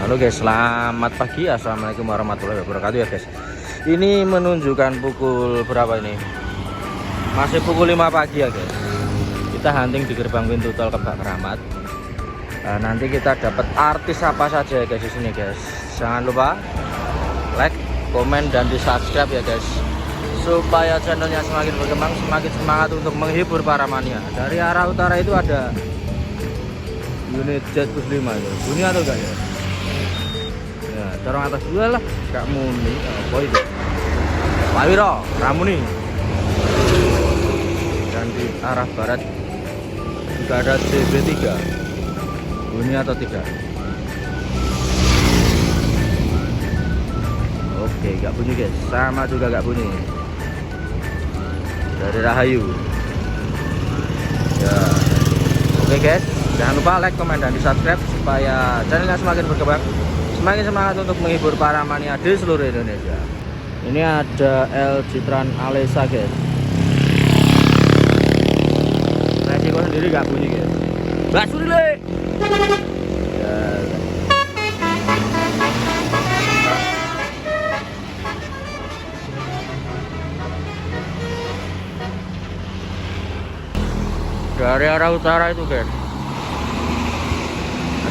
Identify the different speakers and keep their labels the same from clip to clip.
Speaker 1: Halo guys, selamat pagi. Assalamualaikum warahmatullahi wabarakatuh ya guys. Ini menunjukkan pukul berapa ini? Masih pukul 5 pagi ya guys. Kita hunting di gerbang pintu tol Kebak Keramat. Nanti kita dapat artis apa saja ya guys di sini guys. Jangan lupa like, komen, dan di subscribe ya guys, supaya channelnya semakin berkembang, semakin semangat untuk menghibur para mania. Dari arah utara itu ada unit Jet Bus 5 itu. Bunyi atau enggak ya? Ya, dorong atas dua lah, gak muni. Apa itu? Pak Wiro, Ramuni. Dan di arah barat juga ada CB3. Bunyi atau tidak? Oke, gak bunyi guys. Sama juga gak bunyi. Dari Rahayu. Ya. Oke guys, jangan lupa like, komen, dan di subscribe supaya channelnya semakin berkembang, semakin semangat untuk menghibur para mania di seluruh Indonesia. Ini ada L Citran Alesa guys. Resiko sendiri gak bunyi guys. Basuri le. Ya. Dari arah utara itu guys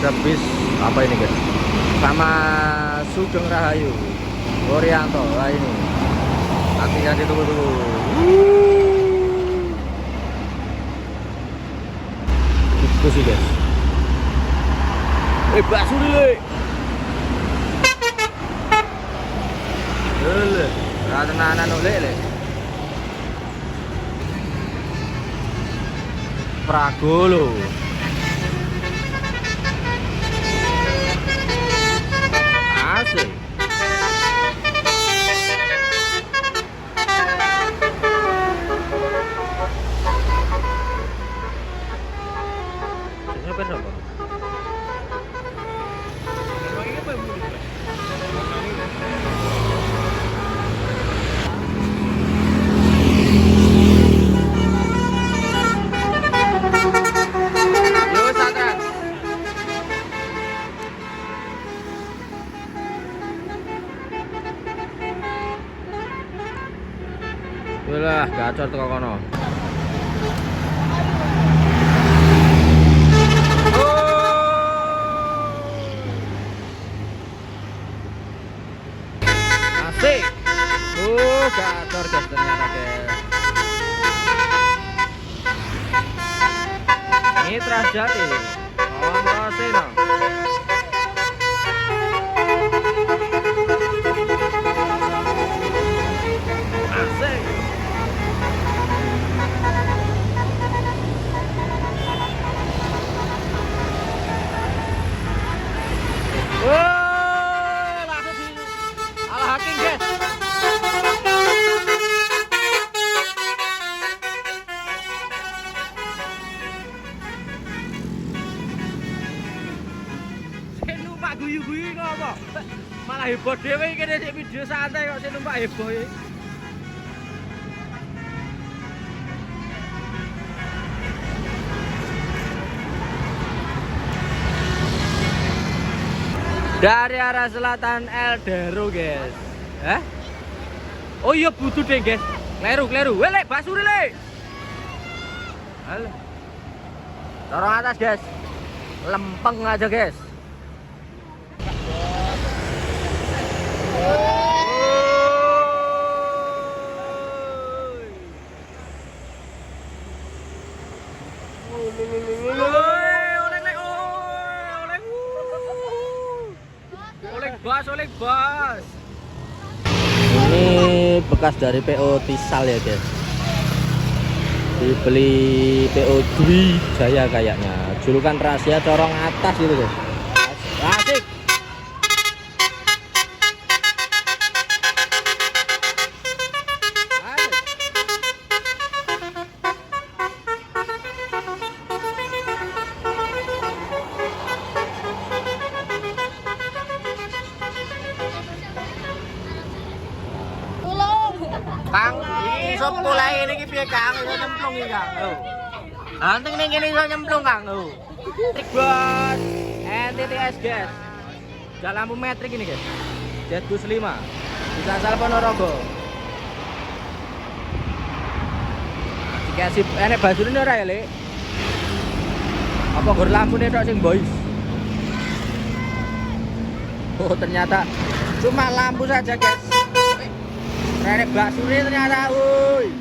Speaker 1: ada bis apa ini guys, sama Sugeng Rahayu Orianto. Lah ini artinya ditunggu-tunggu. Itu sih guys. Basuri le. Lele, rata-rata le. Pragolo. Asik. Siapa siapa? Lah, gacor teko kono. Asik. Gacor guys ternyata guys. Mitra Jati. Ontosino. Asik. Langsung di ala hakim guys. Saya numpak guyu-guyu ngapa? Malah heboh dhewe iki nek video santai kok saya numpak heboh iki. Dari arah selatan Eldero guys. Oh iya butuh deh guys. Kleru. Welek Basuri le. Halo. Dorong atas guys. Lempeng aja guys. Oleh bas. Ini bekas dari PO Tisal ya guys. Dibeli PO Dwi Jaya kayaknya. Julukan rahasia corong atas gitu guys. Asik. Kang, iso mulai ini piye Kang? Iso nyemplung iki Kang. Oh. Anteng ning kene iso nyemplung Kang. Oh. Bos, NTTS guys. Udah lampu metrik ini guys. Jet bus 5 bisa asal Ponorogo. Dikasih enek basune ora ya, Lek? Apa nggur lampune tok sing boys? Oh, ternyata cuma lampu saja, guys. Enek basune ternyata, woi.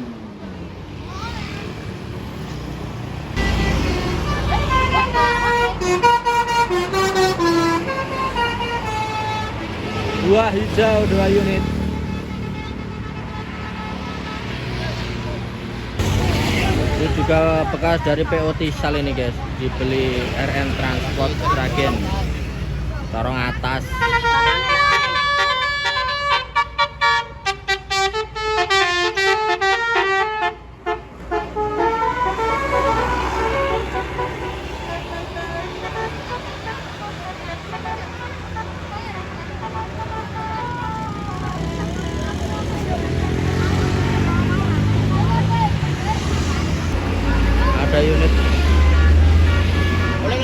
Speaker 1: Dua hijau, 2 unit. Itu juga bekas dari PO Tisal ini guys, dibeli RN Transport Sragen Torong atas. Ada unit oleh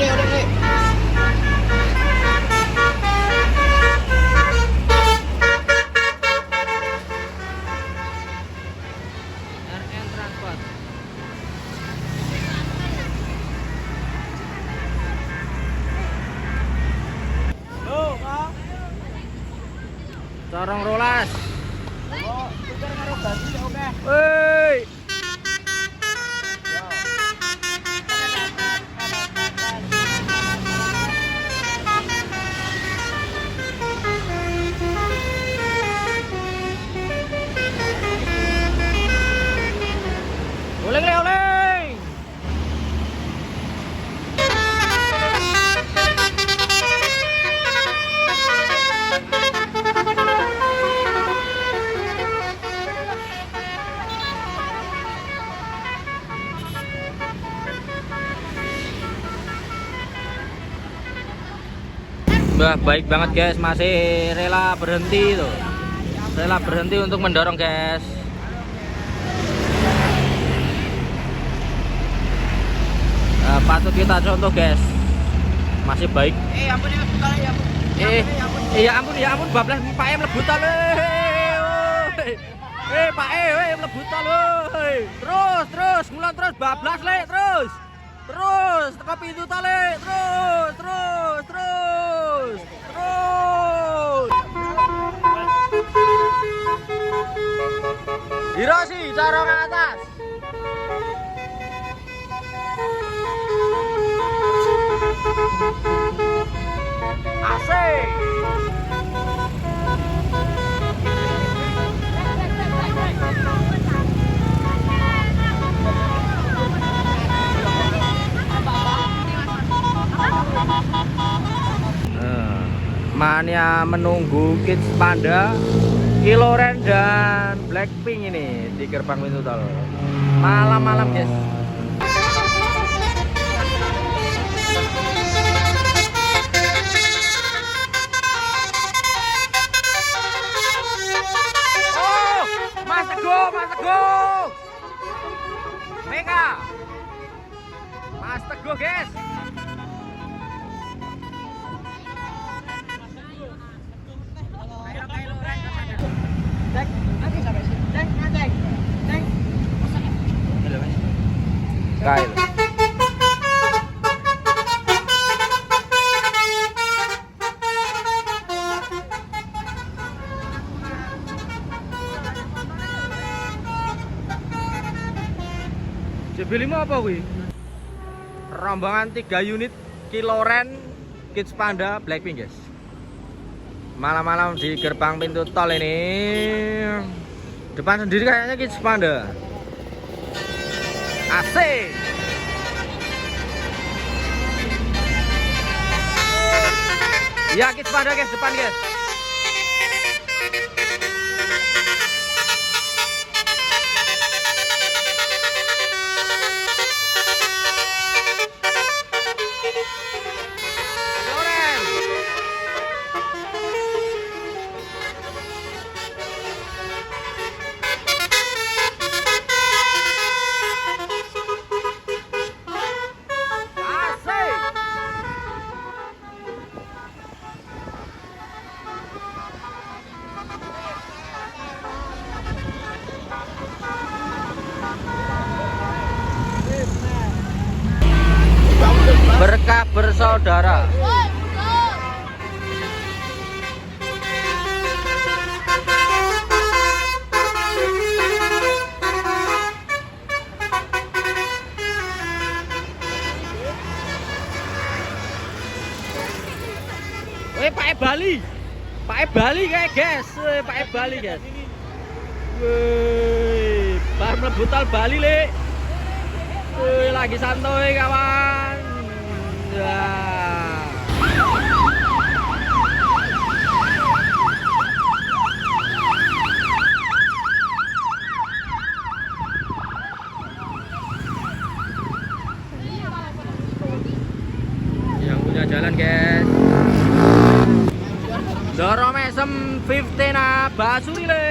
Speaker 1: RN Transport. Corong rolas. Woi. Oleng. Wah, baik banget guys, masih rela berhenti tuh. Rela berhenti untuk mendorong guys. Patut kita contoh guys, masih baik.
Speaker 2: Ampun ya, bukan ya, ampun.
Speaker 1: Ya ampun bablas Pak E mlebu tol. Pak E mlebu tol. Terus mulan terus bablas le terus teko pintu tol le terus. Hiroshi corong atas. Asik. Mania menunggu Kids Panda, Kiloren dan Blackpink ini di gerbang pintu tol. Malam-malam guys. Mas Teguh. Mega. Mas Teguh, guys. Kail. JB5 apa kuwi? Rombongan 3 unit Kiloren, Kids Panda, Blackpink guys. Malam-malam di gerbang pintu tol ini. Depan sendiri kayaknya Kids Panda. Asik. Ya Kids Panda guys, depan guys. bersaudara. Pak Bali. Pak Bali kayak guys. Pak Bali guys. Wih, bar mlebu tol Bali le. Wih, lagi santai kawan. Ya. Yang punya jalan guys. Doro mesem 15 na basuri le.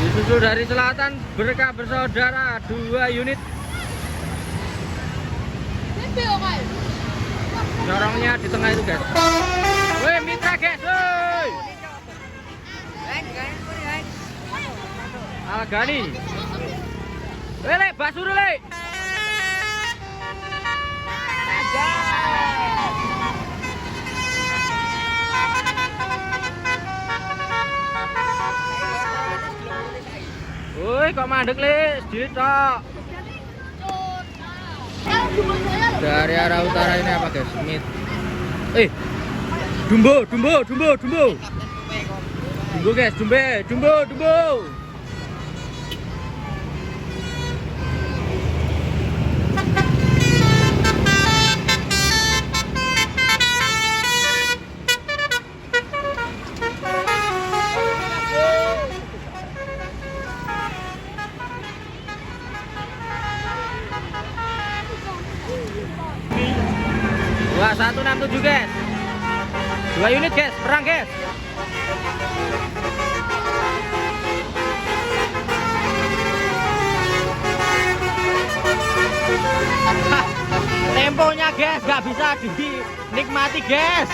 Speaker 1: Disusul dari selatan Berkah Bersaudara 2 unit. Dorongnya di tengah itu guys. Woi mitra guys, woi. Algani. Wele basur le. Woi kok mandek le, sedikit tok. Dari arah utara ini apa guys? Smith. Dumbo guys, dumbo. Wah, 167 guys. 2 unit guys, perang guys. Temponya guys, gak bisa dinikmati guys.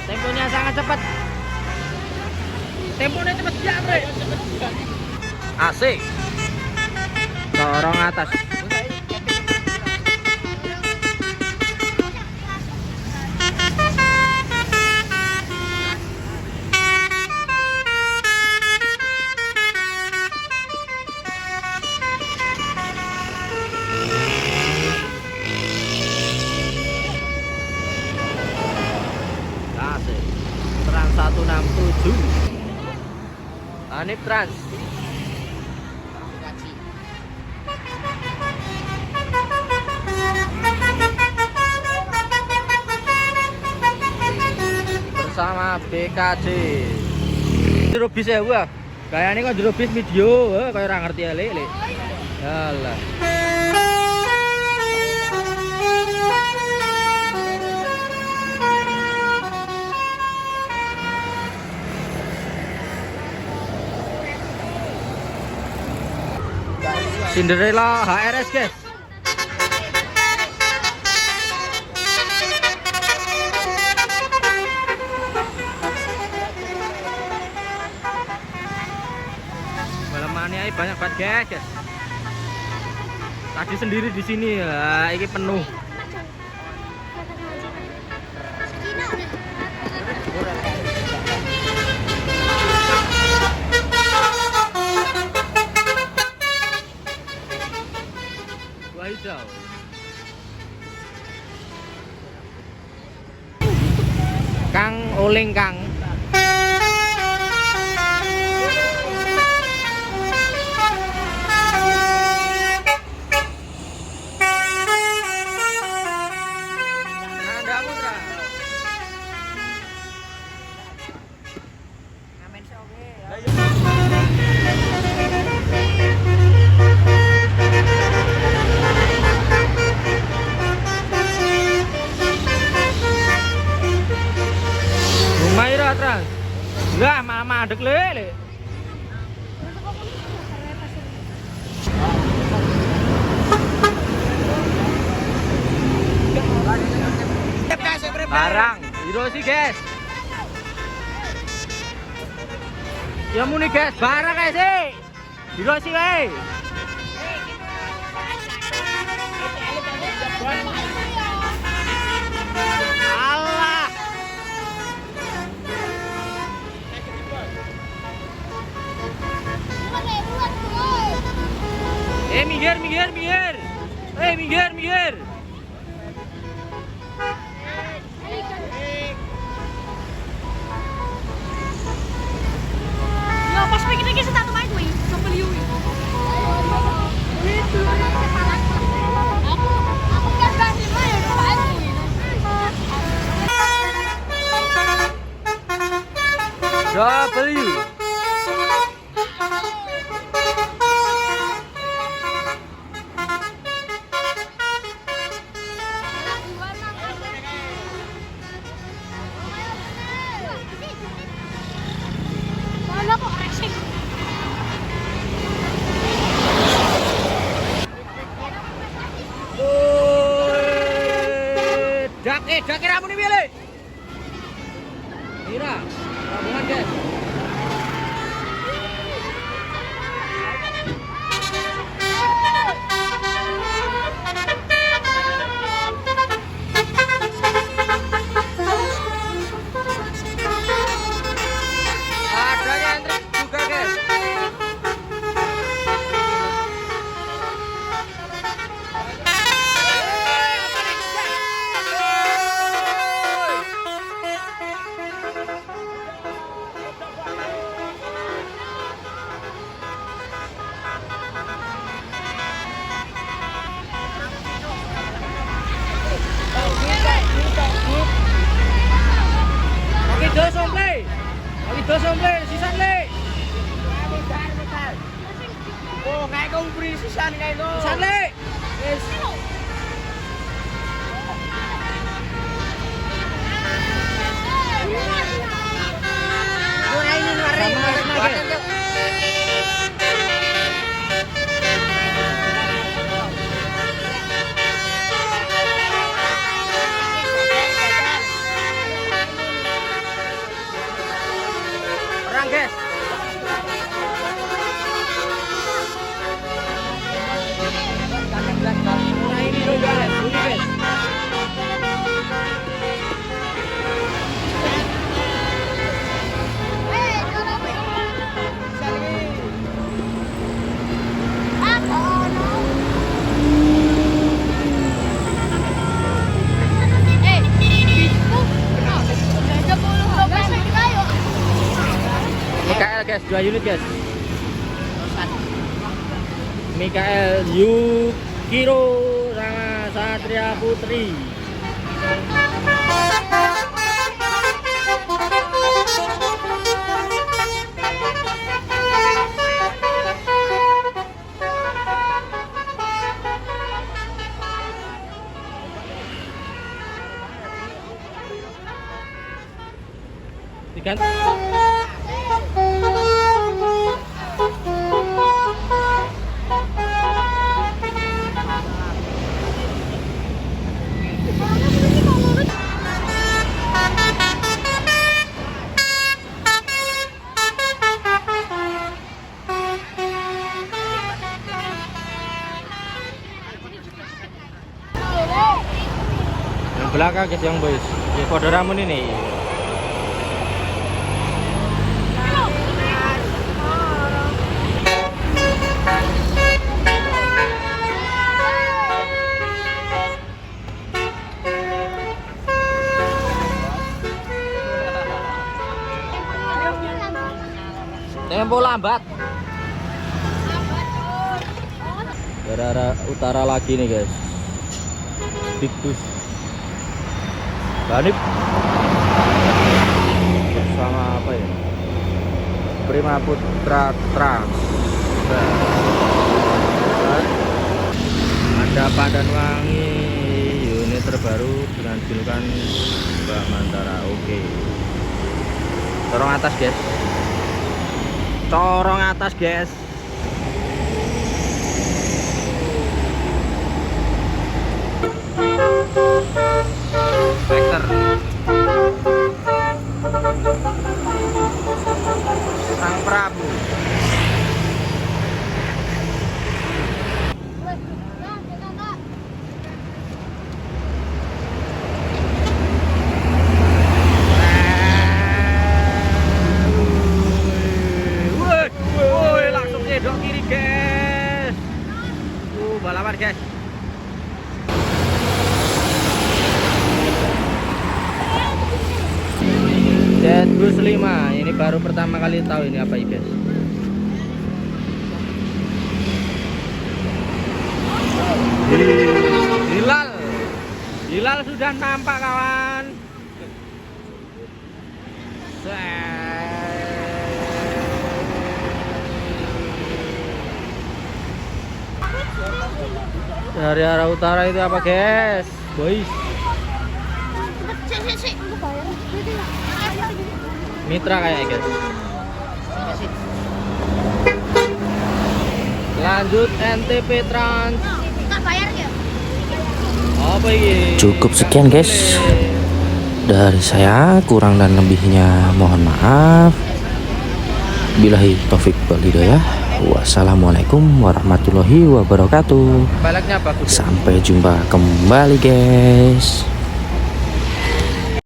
Speaker 1: Temponya sangat cepat. Temponya cepet ya, Bre. AC. Dorong atas. Trans 167 Anip Trans bersama BKJ jero bis ya gua kayaknya kok jero bis video kayak orang ngerti ya le yalah. Cinderella HRS guys. Balamannya banyak banget guys. Tadi sendiri di sini ya, ini penuh. Hijau. Kang Oling Kang. Lah, mama adek le. Barang, Hiroshi guys. Ya muni guys, barang guys sih. Hiroshi wae. Allah. Minggir. Minggir.
Speaker 2: Pas pikir kita satu main gue, coba liui. Aku kan kasih main, coba
Speaker 1: W.
Speaker 2: Mana kok racing?
Speaker 1: Dak ramune piye le? Mira, rombongan guys. Ada nyantrik juga guys. Oke, dos omble, sisan le. Oh, kayak kau beri sisan kayak kau. Sisan le. Yes. Orang guys. Nah ini dong guys, ini guys. Mikael guys, 2 unit guys. Mikael Yukiro sama Satria Putri. Diganti. Yang belakang guys yang boys. Ya kode ramun ini. Tempo lambat. Daerah utara lagi nih guys. Diktus Banip bersama apa ya? Prima Putra Trans. Ada Padanwangi unit terbaru dengan julukan Mbak Mantara. Oke. Corong atas guys. Corong atas guys. Vector Sang Prabu. Woi, langsung nyedok kiri guys. Balapan guys. Jetbus 5 ini baru pertama kali tahu ini apa ini guys. Hilal sudah nampak kawan. Dari arah utara itu apa guys? Boys. Mitra kayak guys. Lanjut NTP Trans. Apa ini?
Speaker 3: Cukup sekian guys dari saya, kurang dan lebihnya mohon maaf. Billahi taufik wal hidayah. Wassalamualaikum warahmatullahi wabarakatuh.
Speaker 1: Baliknya bagus.
Speaker 3: Sampai jumpa kembali guys.